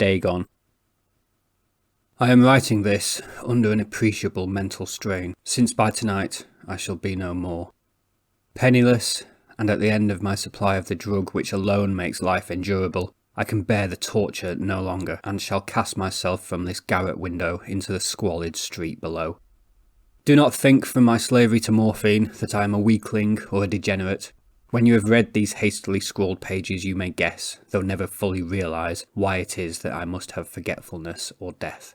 Dagon. I am writing this under an appreciable mental strain, since by tonight I shall be no more. Penniless, and at the end of my supply of the drug which alone makes life endurable, I can bear the torture no longer, and shall cast myself from this garret window into the squalid street below. Do not think from my slavery to morphine that I am a weakling or a degenerate. When you have read these hastily scrawled pages you may guess, though never fully realise, why it is that I must have forgetfulness or death.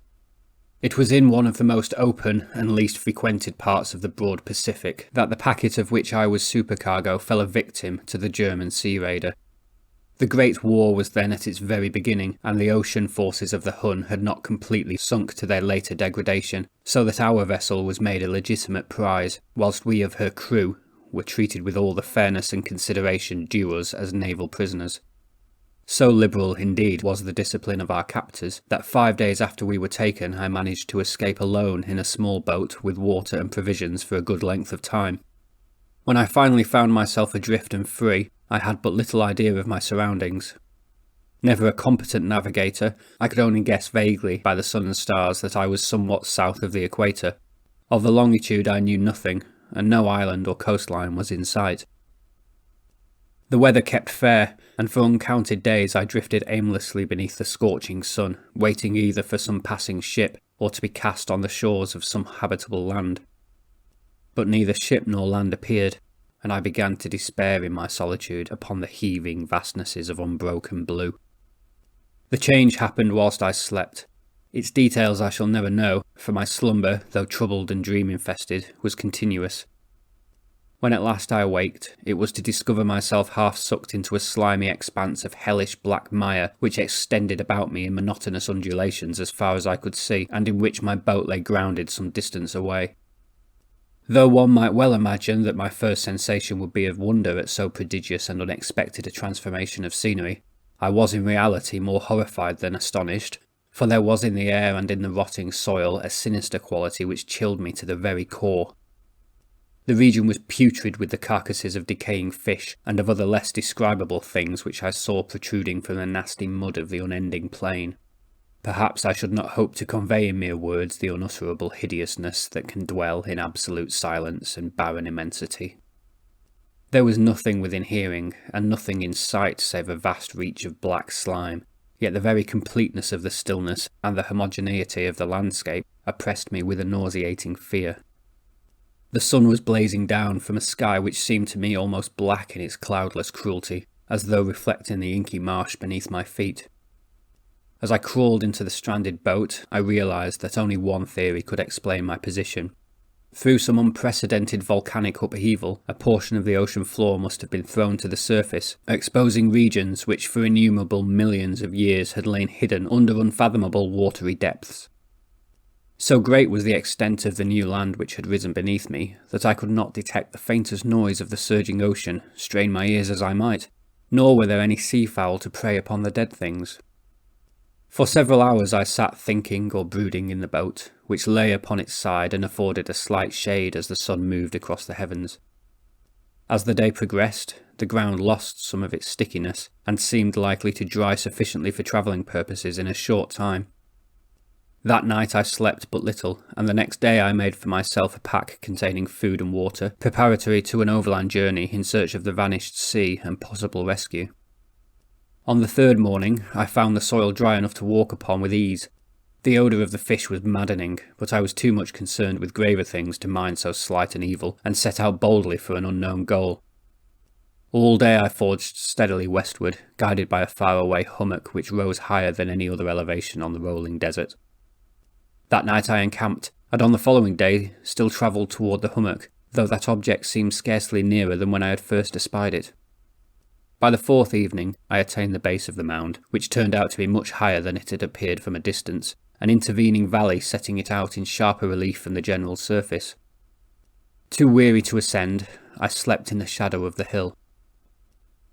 It was in one of the most open and least frequented parts of the broad Pacific that the packet of which I was supercargo fell a victim to the German sea raider. The Great War was then at its very beginning, and the ocean forces of the Hun had not completely sunk to their later degradation, so that our vessel was made a legitimate prize, whilst we of her crew were treated with all the fairness and consideration due us as naval prisoners. So liberal, indeed, was the discipline of our captors, that 5 days after we were taken I managed to escape alone in a small boat with water and provisions for a good length of time. When I finally found myself adrift and free, I had but little idea of my surroundings. Never a competent navigator, I could only guess vaguely by the sun and stars that I was somewhat south of the equator. Of the longitude I knew nothing, and no island or coastline was in sight. The weather kept fair, and for uncounted days I drifted aimlessly beneath the scorching sun, waiting either for some passing ship or to be cast on the shores of some habitable land. But neither ship nor land appeared, and I began to despair in my solitude upon the heaving vastnesses of unbroken blue. The change happened whilst I slept. Its details I shall never know, for my slumber, though troubled and dream-infested, was continuous. When at last I awaked, it was to discover myself half sucked into a slimy expanse of hellish black mire which extended about me in monotonous undulations as far as I could see, and in which my boat lay grounded some distance away. Though one might well imagine that my first sensation would be of wonder at so prodigious and unexpected a transformation of scenery, I was in reality more horrified than astonished, for there was in the air and in the rotting soil a sinister quality which chilled me to the very core. The region was putrid with the carcasses of decaying fish and of other less describable things which I saw protruding from the nasty mud of the unending plain. Perhaps I should not hope to convey in mere words the unutterable hideousness that can dwell in absolute silence and barren immensity. There was nothing within hearing, and nothing in sight save a vast reach of black slime, yet the very completeness of the stillness and the homogeneity of the landscape oppressed me with a nauseating fear. The sun was blazing down from a sky which seemed to me almost black in its cloudless cruelty, as though reflecting the inky marsh beneath my feet. As I crawled into the stranded boat, I realised that only one theory could explain my position. Through some unprecedented volcanic upheaval, a portion of the ocean floor must have been thrown to the surface, exposing regions which for innumerable millions of years had lain hidden under unfathomable watery depths. So great was the extent of the new land which had risen beneath me, that I could not detect the faintest noise of the surging ocean, strain my ears as I might, nor were there any seafowl to prey upon the dead things. For several hours I sat thinking or brooding in the boat, which lay upon its side and afforded a slight shade as the sun moved across the heavens. As the day progressed, the ground lost some of its stickiness, and seemed likely to dry sufficiently for travelling purposes in a short time. That night I slept but little, and the next day I made for myself a pack containing food and water, preparatory to an overland journey in search of the vanished sea and possible rescue. On the third morning, I found the soil dry enough to walk upon with ease. The odour of the fish was maddening, but I was too much concerned with graver things to mind so slight an evil, and set out boldly for an unknown goal. All day I forged steadily westward, guided by a faraway hummock which rose higher than any other elevation on the rolling desert. That night I encamped, and on the following day still travelled toward the hummock, though that object seemed scarcely nearer than when I had first espied it. By the fourth evening, I attained the base of the mound, which turned out to be much higher than it had appeared from a distance, an intervening valley setting it out in sharper relief from the general surface. Too weary to ascend, I slept in the shadow of the hill.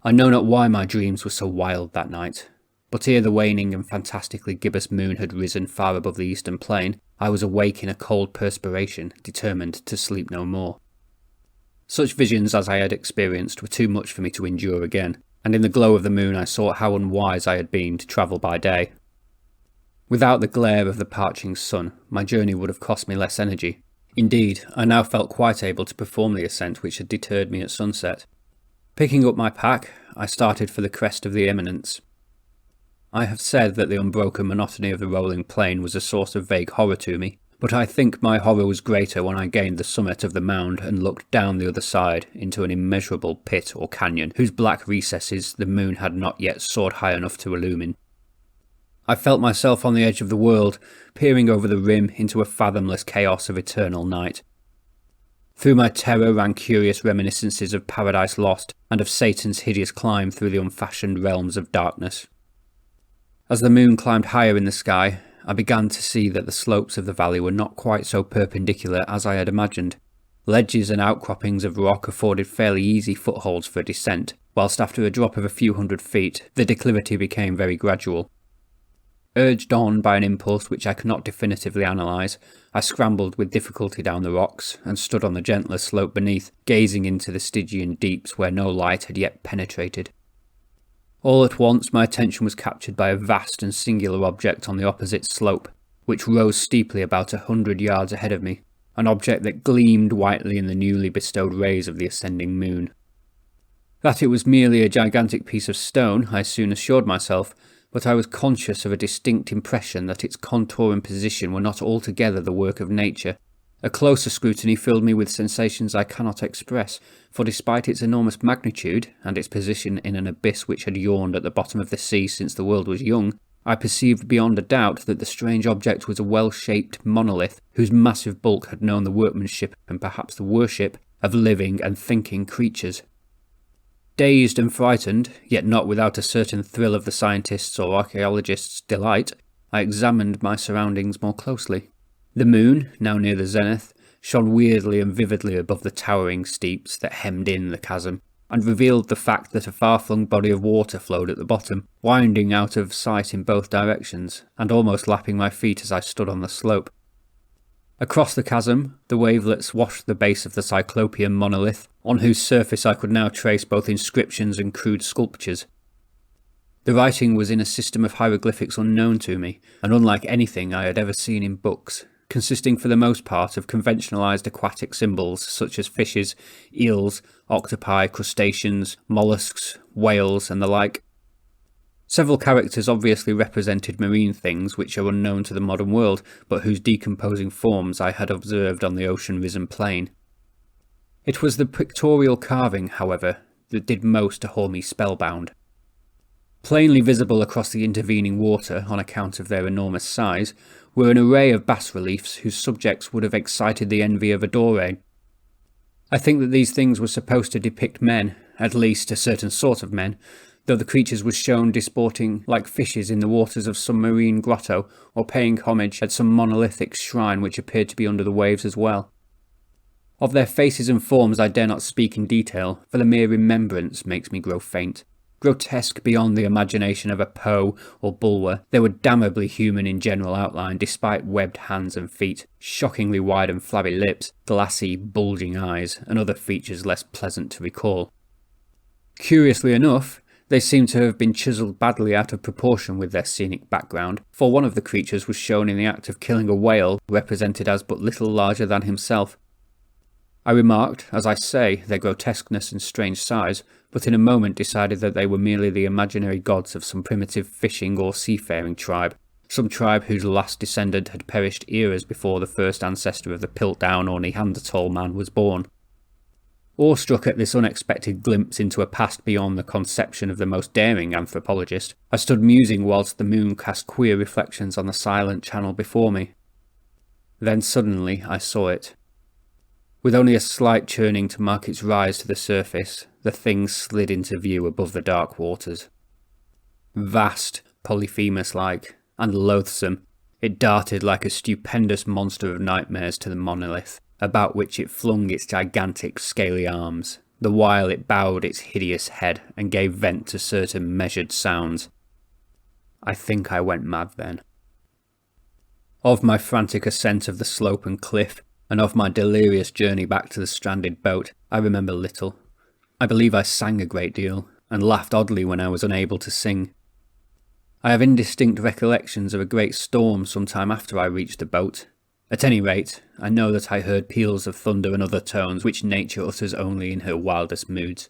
I know not why my dreams were so wild that night, but ere the waning and fantastically gibbous moon had risen far above the eastern plain, I was awake in a cold perspiration, determined to sleep no more. Such visions as I had experienced were too much for me to endure again, and in the glow of the moon I saw how unwise I had been to travel by day. Without the glare of the parching sun, my journey would have cost me less energy. Indeed, I now felt quite able to perform the ascent which had deterred me at sunset. Picking up my pack, I started for the crest of the eminence. I have said that the unbroken monotony of the rolling plain was a source of vague horror to me, but I think my horror was greater when I gained the summit of the mound and looked down the other side into an immeasurable pit or canyon whose black recesses the moon had not yet soared high enough to illumine. I felt myself on the edge of the world, peering over the rim into a fathomless chaos of eternal night. Through my terror ran curious reminiscences of Paradise Lost and of Satan's hideous climb through the unfashioned realms of darkness. As the moon climbed higher in the sky, I began to see that the slopes of the valley were not quite so perpendicular as I had imagined. Ledges and outcroppings of rock afforded fairly easy footholds for descent, whilst after a drop of a few hundred feet, the declivity became very gradual. Urged on by an impulse which I cannot definitively analyse, I scrambled with difficulty down the rocks and stood on the gentler slope beneath, gazing into the Stygian deeps where no light had yet penetrated. All at once my attention was captured by a vast and singular object on the opposite slope, which rose steeply about 100 yards ahead of me, an object that gleamed whitely in the newly bestowed rays of the ascending moon. That it was merely a gigantic piece of stone I soon assured myself, but I was conscious of a distinct impression that its contour and position were not altogether the work of nature. A closer scrutiny filled me with sensations I cannot express, for despite its enormous magnitude, and its position in an abyss which had yawned at the bottom of the sea since the world was young, I perceived beyond a doubt that the strange object was a well-shaped monolith whose massive bulk had known the workmanship and perhaps the worship of living and thinking creatures. Dazed and frightened, yet not without a certain thrill of the scientist's or archaeologist's delight, I examined my surroundings more closely. The moon, now near the zenith, shone weirdly and vividly above the towering steeps that hemmed in the chasm, and revealed the fact that a far-flung body of water flowed at the bottom, winding out of sight in both directions, and almost lapping my feet as I stood on the slope. Across the chasm, the wavelets washed the base of the cyclopean monolith, on whose surface I could now trace both inscriptions and crude sculptures. The writing was in a system of hieroglyphics unknown to me, and unlike anything I had ever seen in books, consisting for the most part of conventionalised aquatic symbols such as fishes, eels, octopi, crustaceans, mollusks, whales, and the like. Several characters obviously represented marine things which are unknown to the modern world, but whose decomposing forms I had observed on the ocean-risen plain. It was the pictorial carving, however, that did most to hold me spellbound. Plainly visible across the intervening water on account of their enormous size were an array of bas-reliefs whose subjects would have excited the envy of a Doré. I think that these things were supposed to depict men, at least a certain sort of men, though the creatures were shown disporting like fishes in the waters of some marine grotto, or paying homage at some monolithic shrine which appeared to be under the waves as well. Of their faces and forms I dare not speak in detail, for the mere remembrance makes me grow faint. Grotesque beyond the imagination of a Poe or Bulwer, they were damnably human in general outline despite webbed hands and feet, shockingly wide and flabby lips, glassy, bulging eyes, and other features less pleasant to recall. Curiously enough, they seemed to have been chiselled badly out of proportion with their scenic background, for one of the creatures was shown in the act of killing a whale, represented as but little larger than himself. I remarked, as I say, their grotesqueness and strange size, but in a moment decided that they were merely the imaginary gods of some primitive fishing or seafaring tribe, some tribe whose last descendant had perished eras before the first ancestor of the Piltdown or Neanderthal man was born. Awestruck at this unexpected glimpse into a past beyond the conception of the most daring anthropologist, I stood musing whilst the moon cast queer reflections on the silent channel before me. Then suddenly I saw it. With only a slight churning to mark its rise to the surface, the thing slid into view above the dark waters. Vast, Polyphemus-like, and loathsome, it darted like a stupendous monster of nightmares to the monolith, about which it flung its gigantic scaly arms, the while it bowed its hideous head and gave vent to certain measured sounds. I think I went mad then. Of my frantic ascent of the slope and cliff, and of my delirious journey back to the stranded boat, I remember little. I believe I sang a great deal, and laughed oddly when I was unable to sing. I have indistinct recollections of a great storm some time after I reached the boat. At any rate, I know that I heard peals of thunder and other tones which nature utters only in her wildest moods.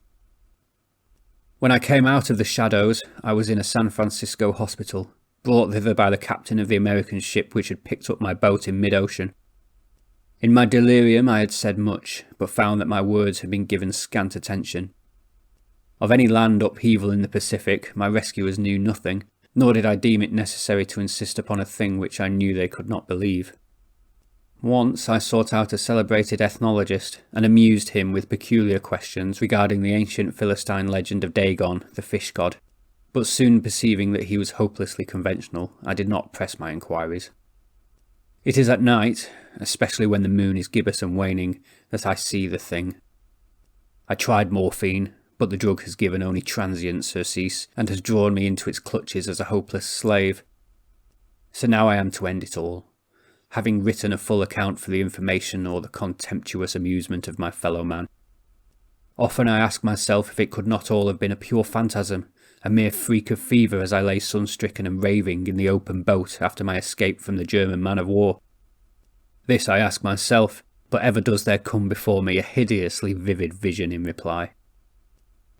When I came out of the shadows, I was in a San Francisco hospital, brought thither by the captain of the American ship which had picked up my boat in mid-ocean. In my delirium I had said much, but found that my words had been given scant attention. Of any land upheaval in the Pacific, my rescuers knew nothing, nor did I deem it necessary to insist upon a thing which I knew they could not believe. Once I sought out a celebrated ethnologist and amused him with peculiar questions regarding the ancient Philistine legend of Dagon, the fish god, but soon perceiving that he was hopelessly conventional, I did not press my inquiries. It is at night, especially when the moon is gibbous and waning, that I see the thing. I tried morphine, but the drug has given only transient surcease, and has drawn me into its clutches as a hopeless slave. So now I am to end it all, having written a full account for the information or the contemptuous amusement of my fellow man. Often I ask myself if it could not all have been a pure phantasm, a mere freak of fever as I lay sun-stricken and raving in the open boat after my escape from the German man-of-war. This I ask myself, but ever does there come before me a hideously vivid vision in reply.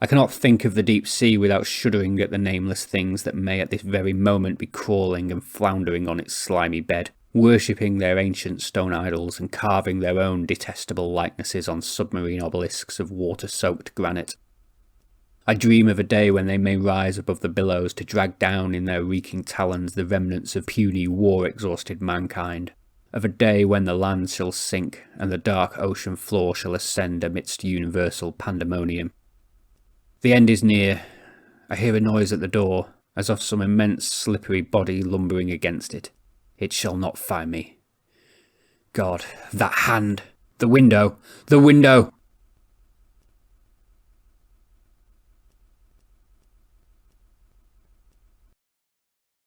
I cannot think of the deep sea without shuddering at the nameless things that may at this very moment be crawling and floundering on its slimy bed, worshipping their ancient stone idols and carving their own detestable likenesses on submarine obelisks of water-soaked granite. I dream of a day when they may rise above the billows to drag down in their reeking talons the remnants of puny war-exhausted mankind, of a day when the land shall sink and the dark ocean floor shall ascend amidst universal pandemonium. The end is near. I hear a noise at the door, as of some immense slippery body lumbering against it. It shall not find me. God, that hand! The window! The window!